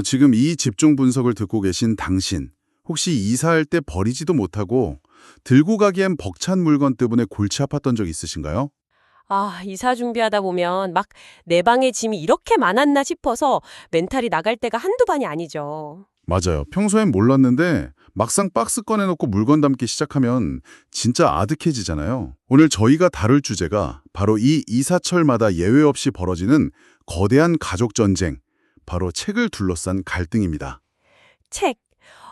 지금 이 집중 분석을 듣고 계신 당신, 혹시 이사할 때 버리지도 못하고 들고 가기엔 벅찬 물건 때문에 골치 아팠던 적 있으신가요? 아, 이사 준비하다 보면 막 내 방에 짐이 이렇게 많았나 싶어서 멘탈이 나갈 때가 한두 번이 아니죠. 맞아요. 평소엔 몰랐는데 막상 박스 꺼내놓고 물건 담기 시작하면 진짜 아득해지잖아요. 오늘 저희가 다룰 주제가 바로 이 이사철마다 예외 없이 벌어지는 거대한 가족 전쟁, 바로 책을 둘러싼 갈등입니다. 책.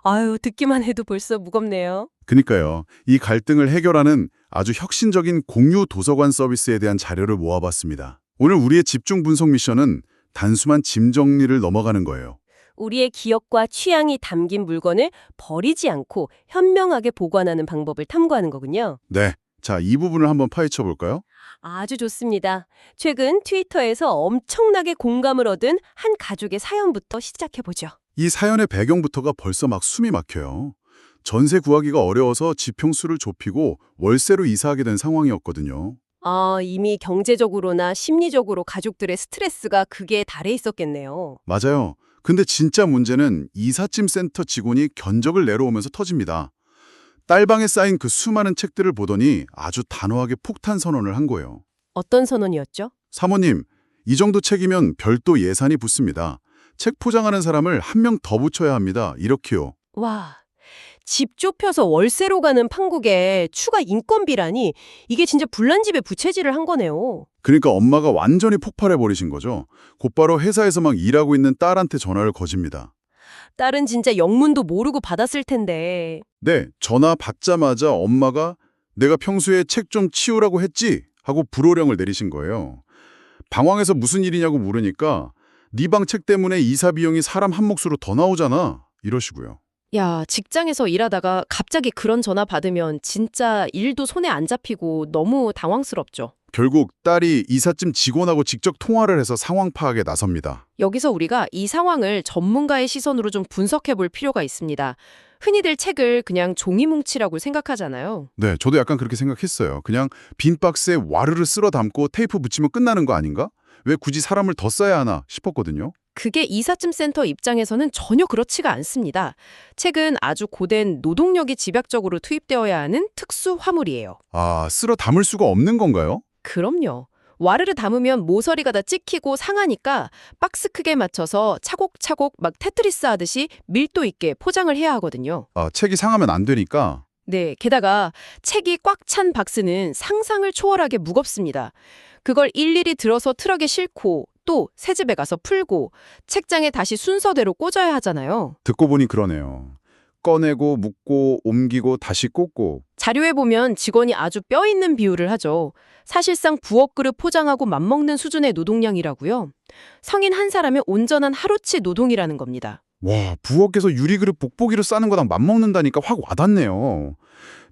아유, 듣기만 해도 벌써 무겁네요. 그니까요. 이 갈등을 해결하는 아주 혁신적인 공유 도서관 서비스에 대한 자료를 모아봤습니다. 오늘 우리의 집중 분석 미션은 단순한 짐 정리를 넘어가는 거예요. 우리의 기억과 취향이 담긴 물건을 버리지 않고 현명하게 보관하는 방법을 탐구하는 거군요. 네. 자, 이 부분을 한번 파헤쳐 볼까요? 아주 좋습니다. 최근 트위터에서 엄청나게 공감을 얻은 한 가족의 사연부터 시작해보죠. 이 사연의 배경부터가 벌써 막 숨이 막혀요. 전세 구하기가 어려워서 지평수를 좁히고 월세로 이사하게 된 상황이었거든요. 아, 이미 경제적으로나 심리적으로 가족들의 스트레스가 극에 달해 있었겠네요. 맞아요. 근데 진짜 문제는 이삿짐 센터 직원이 견적을 내려오면서 터집니다. 딸방에 쌓인 그 수많은 책들을 보더니 아주 단호하게 폭탄 선언을 한 거예요. 어떤 선언이었죠? 사모님, 이 정도 책이면 별도 예산이 붙습니다. 책 포장하는 사람을 한 명 더 붙여야 합니다. 이렇게요. 와, 집 좁혀서 월세로 가는 판국에 추가 인건비라니 이게 진짜 불난집에 부채질을 한 거네요. 그러니까 엄마가 완전히 폭발해버리신 거죠. 곧바로 회사에서 막 일하고 있는 딸한테 전화를 거집니다. 딸은 진짜 영문도 모르고 받았을 텐데. 네, 전화 받자마자 엄마가 내가 평소에 책 좀 치우라고 했지? 하고 불호령을 내리신 거예요. 방황해서 무슨 일이냐고 물으니까 네 방 책 때문에 이사 비용이 사람 한 몫으로 더 나오잖아. 이러시고요. 야, 직장에서 일하다가 갑자기 그런 전화 받으면 진짜 일도 손에 안 잡히고 너무 당황스럽죠. 결국 딸이 이삿짐 직원하고 직접 통화를 해서 상황 파악에 나섭니다. 여기서 우리가 이 상황을 전문가의 시선으로 좀 분석해 볼 필요가 있습니다. 흔히들 책을 그냥 종이 뭉치라고 생각하잖아요. 네, 저도 약간 그렇게 생각했어요. 그냥 빈 박스에 와르르 쓸어 담고 테이프 붙이면 끝나는 거 아닌가? 왜 굳이 사람을 더 써야 하나 싶었거든요. 그게 이삿짐 센터 입장에서는 전혀 그렇지가 않습니다. 책은 아주 고된 노동력이 집약적으로 투입되어야 하는 특수 화물이에요. 아, 쓸어 담을 수가 없는 건가요? 그럼요. 와르르 담으면 모서리가 다 찍히고 상하니까 박스 크게 맞춰서 차곡차곡 막 테트리스 하듯이 밀도 있게 포장을 해야 하거든요. 아, 책이 상하면 안 되니까. 네, 게다가 책이 꽉 찬 박스는 상상을 초월하게 무겁습니다. 그걸 일일이 들어서 트럭에 싣고 또 새집에 가서 풀고 책장에 다시 순서대로 꽂아야 하잖아요. 듣고 보니 그러네요. 꺼내고 묶고 옮기고 다시 꽂고. 자료에 보면 직원이 아주 뼈 있는 비유를 하죠. 사실상 부엌 그릇 포장하고 맘먹는 수준의 노동량이라고요. 성인 한 사람의 온전한 하루치 노동이라는 겁니다. 와, 부엌에서 유리그릇 복보기로 싸는 거랑 맞먹는다니까 확 와닿네요.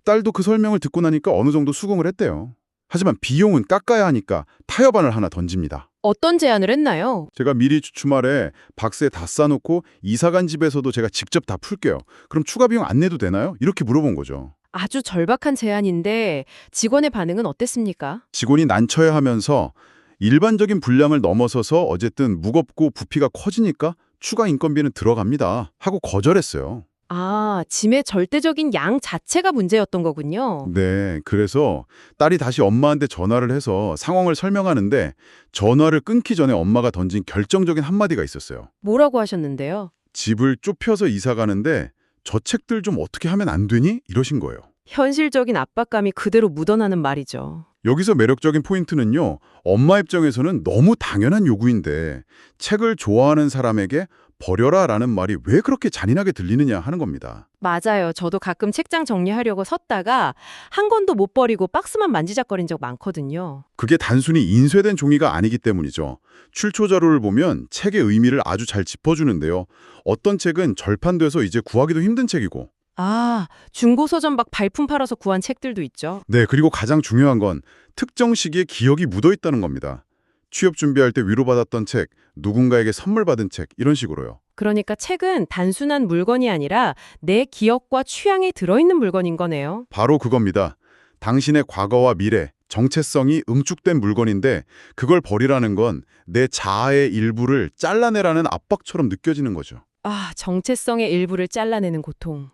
딸도 그 설명을 듣고 나니까 어느 정도 수긍을 했대요. 하지만 비용은 깎아야 하니까 타협안을 하나 던집니다. 어떤 제안을 했나요? 제가 미리 주말에 박스에 다 싸놓고 이사간 집에서도 제가 직접 다 풀게요. 그럼 추가 비용 안 내도 되나요? 이렇게 물어본 거죠. 아주 절박한 제안인데 직원의 반응은 어땠습니까? 직원이 난처해 하면서 일반적인 분량을 넘어서서 어쨌든 무겁고 부피가 커지니까 추가 인건비는 들어갑니다 하고 거절했어요. 아, 짐의 절대적인 양 자체가 문제였던 거군요. 네, 그래서 딸이 다시 엄마한테 전화를 해서 상황을 설명하는데 전화를 끊기 전에 엄마가 던진 결정적인 한마디가 있었어요. 뭐라고 하셨는데요? 집을 좁혀서 이사 가는데 저 책들 좀 어떻게 하면 안 되니? 이러신 거예요. 현실적인 압박감이 그대로 묻어나는 말이죠. 여기서 매력적인 포인트는요. 엄마 입장에서는 너무 당연한 요구인데 책을 좋아하는 사람에게 버려라 라는 말이 왜 그렇게 잔인하게 들리느냐 하는 겁니다. 맞아요. 저도 가끔 책장 정리하려고 섰다가 한 권도 못 버리고 박스만 만지작거린 적 많거든요. 그게 단순히 인쇄된 종이가 아니기 때문이죠. 출처 자료를 보면 책의 의미를 아주 잘 짚어주는데요. 어떤 책은 절판돼서 이제 구하기도 힘든 책이고. 아, 중고서점 막 발품 팔아서 구한 책들도 있죠. 네, 그리고 가장 중요한 건 특정 시기에 기억이 묻어있다는 겁니다. 취업 준비할 때 위로받았던 책, 누군가에게 선물 받은 책, 이런 식으로요. 그러니까 책은 단순한 물건이 아니라 내 기억과 취향이 들어있는 물건인 거네요. 바로 그겁니다. 당신의 과거와 미래, 정체성이 응축된 물건인데 그걸 버리라는 건 내 자아의 일부를 잘라내라는 압박처럼 느껴지는 거죠. 아, 정체성의 일부를 잘라내는 고통.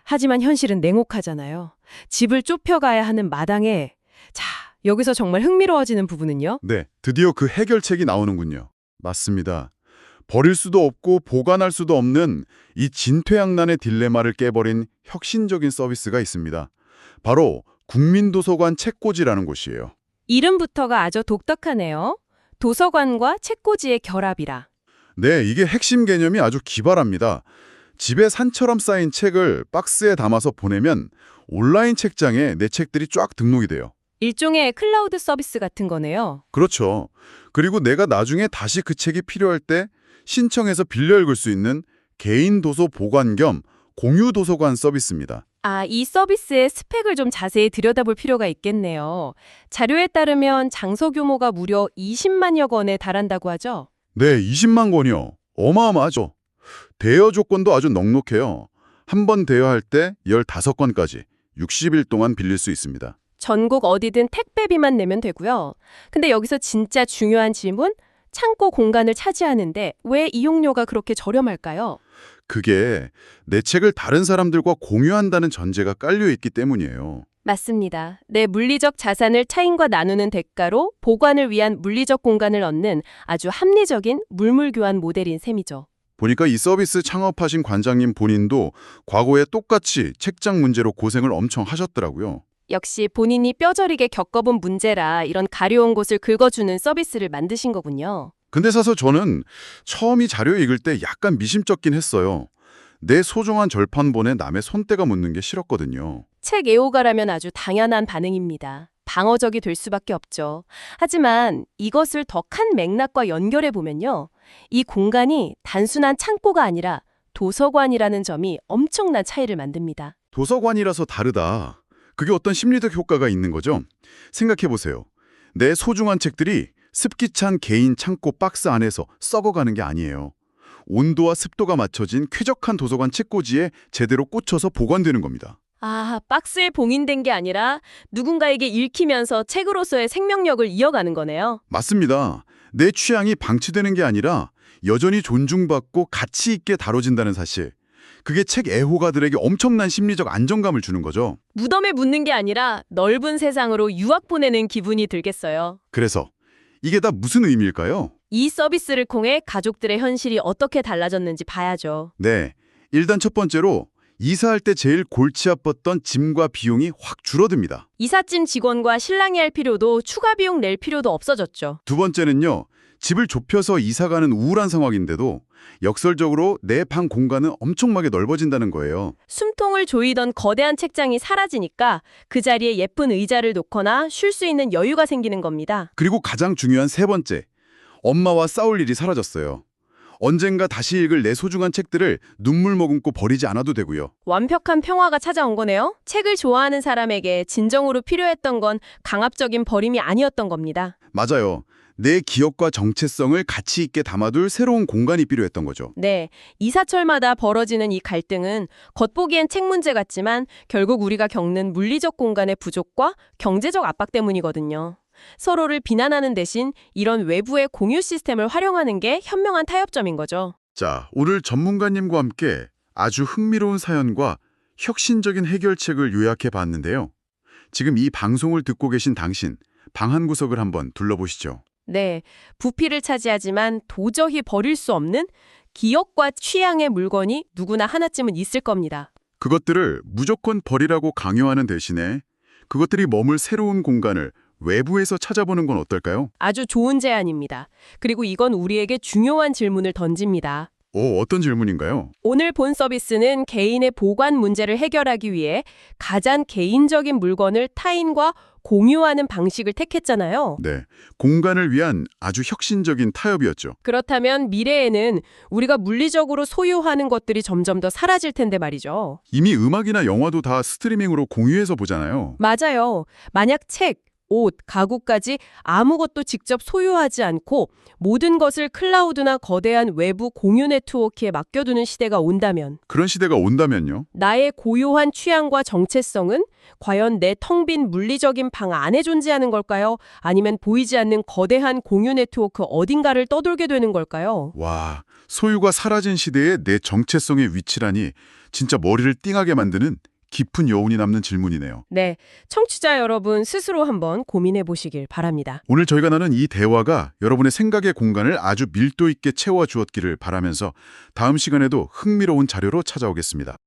하지만 현실은 냉혹하잖아요. 집을 좁혀가야 하는 마당에 자, 여기서 정말 흥미로워지는 부분은요. 네, 드디어 그 해결책이 나오는군요. 맞습니다. 버릴 수도 없고 보관할 수도 없는 이 진퇴양난의 딜레마를 깨버린 혁신적인 서비스가 있습니다. 바로 국민도서관 책꽂이라는 곳이에요. 이름부터가 아주 독특하네요. 도서관과 책꽂이의 결합이라. 네, 이게 핵심 개념이 아주 기발합니다. 집에 산처럼 쌓인 책을 박스에 담아서 보내면 온라인 책장에 내 책들이 쫙 등록이 돼요. 일종의 클라우드 서비스 같은 거네요. 그렇죠. 그리고 내가 나중에 다시 그 책이 필요할 때 신청해서 빌려 읽을 수 있는 개인 도서 보관 겸 공유 도서관 서비스입니다. 아, 이 서비스의 스펙을 좀 자세히 들여다볼 필요가 있겠네요. 자료에 따르면 장소 규모가 무려 20만여 건에 달한다고 하죠? 네, 20만 권이요. 어마어마하죠. 대여 조건도 아주 넉넉해요. 한 번 대여할 때 15건까지 60일 동안 빌릴 수 있습니다. 전국 어디든 택배비만 내면 되고요. 근데 여기서 진짜 중요한 질문? 창고 공간을 차지하는데 왜 이용료가 그렇게 저렴할까요? 그게 내 책을 다른 사람들과 공유한다는 전제가 깔려있기 때문이에요. 맞습니다. 내 물리적 자산을 타인과 나누는 대가로 보관을 위한 물리적 공간을 얻는 아주 합리적인 물물교환 모델인 셈이죠. 보니까 이 서비스 창업하신 관장님 본인도 과거에 똑같이 책장 문제로 고생을 엄청 하셨더라고요. 역시 본인이 뼈저리게 겪어본 문제라 이런 가려운 곳을 긁어주는 서비스를 만드신 거군요. 근데 사실 저는 처음 이 자료 읽을 때 약간 미심쩍긴 했어요. 내 소중한 절판본에 남의 손때가 묻는 게 싫었거든요. 책 애호가라면 아주 당연한 반응입니다. 방어적이 될 수밖에 없죠. 하지만 이것을 더 큰 맥락과 연결해 보면요. 이 공간이 단순한 창고가 아니라 도서관이라는 점이 엄청난 차이를 만듭니다. 도서관이라서 다르다. 그게 어떤 심리적 효과가 있는 거죠? 생각해보세요. 내 소중한 책들이 습기 찬 개인 창고 박스 안에서 썩어가는 게 아니에요. 온도와 습도가 맞춰진 쾌적한 도서관 책꽂이에 제대로 꽂혀서 보관되는 겁니다. 아, 박스에 봉인된 게 아니라 누군가에게 읽히면서 책으로서의 생명력을 이어가는 거네요. 맞습니다. 내 취향이 방치되는 게 아니라 여전히 존중받고 가치 있게 다뤄진다는 사실. 그게 책 애호가들에게 엄청난 심리적 안정감을 주는 거죠. 무덤에 묻는 게 아니라 넓은 세상으로 유학 보내는 기분이 들겠어요. 그래서 이게 다 무슨 의미일까요? 이 서비스를 통해 가족들의 현실이 어떻게 달라졌는지 봐야죠. 네, 일단 첫 번째로 이사할 때 제일 골치 아팠던 짐과 비용이 확 줄어듭니다. 이삿짐 직원과 신랑이 할 필요도 추가 비용 낼 필요도 없어졌죠. 두 번째는요. 집을 좁혀서 이사가는 우울한 상황인데도 역설적으로 내 방 공간은 엄청나게 넓어진다는 거예요. 숨통을 조이던 거대한 책장이 사라지니까 그 자리에 예쁜 의자를 놓거나 쉴 수 있는 여유가 생기는 겁니다. 그리고 가장 중요한 세 번째. 엄마와 싸울 일이 사라졌어요. 언젠가 다시 읽을 내 소중한 책들을 눈물 머금고 버리지 않아도 되고요. 완벽한 평화가 찾아온 거네요. 책을 좋아하는 사람에게 진정으로 필요했던 건 강압적인 버림이 아니었던 겁니다. 맞아요. 내 기억과 정체성을 가치 있게 담아둘 새로운 공간이 필요했던 거죠. 네, 이사철마다 벌어지는 이 갈등은 겉보기엔 책 문제 같지만 결국 우리가 겪는 물리적 공간의 부족과 경제적 압박 때문이거든요. 서로를 비난하는 대신 이런 외부의 공유 시스템을 활용하는 게 현명한 타협점인 거죠. 자, 오늘 전문가님과 함께 아주 흥미로운 사연과 혁신적인 해결책을 요약해 봤는데요. 지금 이 방송을 듣고 계신 당신, 방 한 구석을 한번 둘러보시죠. 네, 부피를 차지하지만 도저히 버릴 수 없는 기억과 취향의 물건이 누구나 하나쯤은 있을 겁니다. 그것들을 무조건 버리라고 강요하는 대신에 그것들이 머물 새로운 공간을 외부에서 찾아보는 건 어떨까요? 아주 좋은 제안입니다. 그리고 이건 우리에게 중요한 질문을 던집니다. 어떤 질문인가요? 오늘 본 서비스는 개인의 보관 문제를 해결하기 위해 가장 개인적인 물건을 타인과 공유하는 방식을 택했잖아요. 네, 공간을 위한 아주 혁신적인 타협이었죠. 그렇다면 미래에는 우리가 물리적으로 소유하는 것들이 점점 더 사라질 텐데 말이죠. 이미 음악이나 영화도 다 스트리밍으로 공유해서 보잖아요. 맞아요. 만약 책, 옷, 가구까지 아무것도 직접 소유하지 않고 모든 것을 클라우드나 거대한 외부 공유 네트워크에 맡겨두는 시대가 온다면 그런 시대가 온다면요? 나의 고요한 취향과 정체성은 과연 내 텅 빈 물리적인 방 안에 존재하는 걸까요? 아니면 보이지 않는 거대한 공유 네트워크 어딘가를 떠돌게 되는 걸까요? 와, 소유가 사라진 시대에 내 정체성의 위치라니 진짜 머리를 띵하게 만드는 깊은 여운이 남는 질문이네요. 네, 청취자 여러분 스스로 한번 고민해 보시길 바랍니다. 오늘 저희가 나눈 이 대화가 여러분의 생각의 공간을 아주 밀도 있게 채워주었기를 바라면서 다음 시간에도 흥미로운 자료로 찾아오겠습니다.